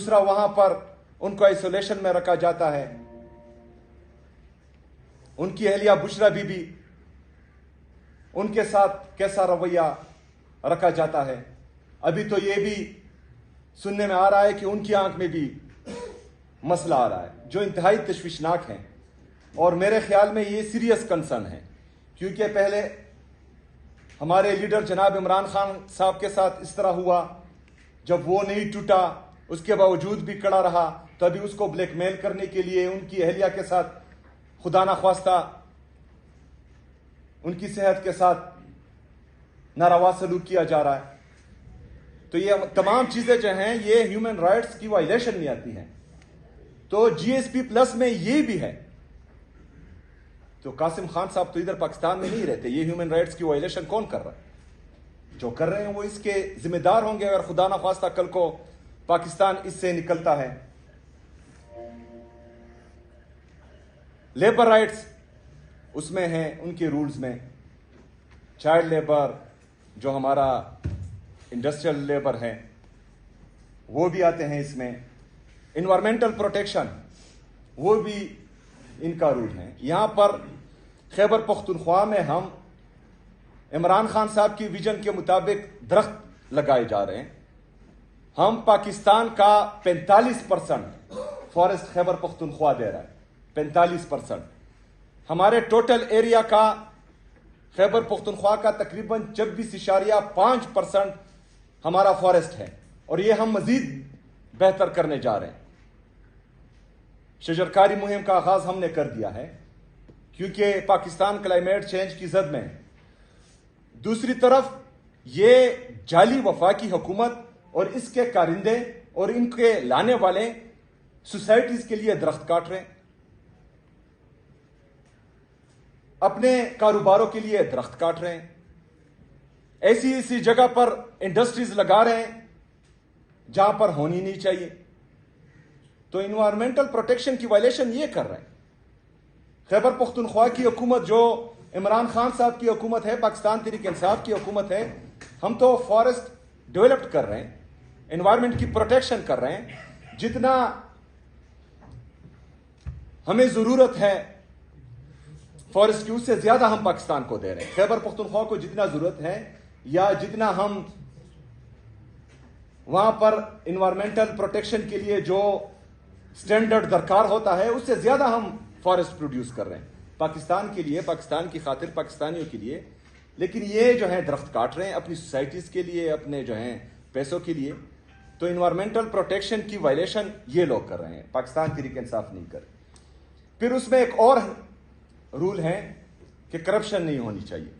دوسرا وہاں پر ان کو آئسولیشن میں رکھا جاتا ہے. ان کی اہلیہ بشرا بی بی، ان کے ساتھ کیسا رویہ رکھا جاتا ہے. ابھی تو یہ بھی سننے میں آ رہا ہے کہ ان کی آنکھ میں بھی مسئلہ آ رہا ہے، جو انتہائی تشویشناک ہیں. اور میرے خیال میں یہ سیریس کنسرن ہے، کیونکہ پہلے ہمارے لیڈر جناب عمران خان صاحب کے ساتھ اس طرح ہوا. جب وہ نہیں ٹوٹا، اس کے باوجود بھی کڑا رہا، تبھی اس کو بلیک میل کرنے کے لیے ان کی اہلیہ کے ساتھ خدا نخواستہ ان کی صحت کے ساتھ ناروا سلوک کیا جا رہا ہے. تو یہ تمام چیزیں جو ہیں یہ ہیومن رائٹس کی وائلیشن میں آتی ہیں. تو جی ایس پی پلس میں یہ بھی ہے. تو قاسم خان صاحب تو ادھر پاکستان میں نہیں رہتے. یہ ہیومن رائٹس کی وائلیشن کون کر رہا ہے؟ جو کر رہے ہیں وہ اس کے ذمہ دار ہوں گے اگر خدا نخواستہ کل کو پاکستان اس سے نکلتا ہے. لیبر رائٹس اس میں ہیں، ان کے رولز میں چائلڈ لیبر، جو ہمارا انڈسٹریل لیبر ہے وہ بھی آتے ہیں اس میں. انوائرمنٹل پروٹیکشن وہ بھی ان کا رول ہے. یہاں پر خیبر پختونخوا میں ہم عمران خان صاحب کی ویژن کے مطابق درخت لگائے جا رہے ہیں. ہم پاکستان کا 45% فارسٹ خیبر پختونخوا دے رہا ہے. 45% ہمارے ٹوٹل ایریا کا خیبر پختونخوا کا تقریباً 26.5% ہمارا فارسٹ ہے، اور یہ ہم مزید بہتر کرنے جا رہے ہیں. شجرکاری مہم کا آغاز ہم نے کر دیا ہے کیونکہ پاکستان کلائمیٹ چینج کی زد میں ہے. دوسری طرف یہ جعلی وفاقی حکومت اور اس کے کارندے اور ان کے لانے والے سوسائٹیز کے لیے درخت کاٹ رہے ہیں، اپنے کاروباروں کے لیے درخت کاٹ رہے ہیں، ایسی جگہ پر انڈسٹریز لگا رہے ہیں جہاں پر ہونی نہیں چاہیے. تو انوائرمنٹل پروٹیکشن کی وائلیشن یہ کر رہے ہیں. خیبر پختونخوا کی حکومت جو عمران خان صاحب کی حکومت ہے، پاکستان تحریک انصاف کی حکومت ہے، ہم تو فارسٹ ڈیولپڈ کر رہے ہیں، انوائرمنٹ کی پروٹیکشن کر رہے ہیں. جتنا ہمیں ضرورت ہے فارسٹ کی اس سے زیادہ ہم پاکستان کو دے رہے ہیں. خیبر پختونخوا کو جتنا ضرورت ہے یا جتنا ہم وہاں پر انوائرمنٹل پروٹیکشن کے لیے جو سٹینڈرڈ درکار ہوتا ہے اس سے زیادہ ہم فارسٹ پروڈیوس کر رہے ہیں پاکستان کے لیے، پاکستان کی خاطر، پاکستانیوں کے لیے. لیکن یہ جو ہے درخت کاٹ رہے ہیں اپنی سوسائٹیز کے لیے، اپنے جو ہیں پیسوں کے لیے. تو انوائرمنٹل پروٹیکشن کی وائلیشن یہ لوگ کر رہے ہیں، پاکستان تحریک انصاف نہیں کر. پھر اس میں ایک اور رول ہے کہ کرپشن نہیں ہونی چاہیے.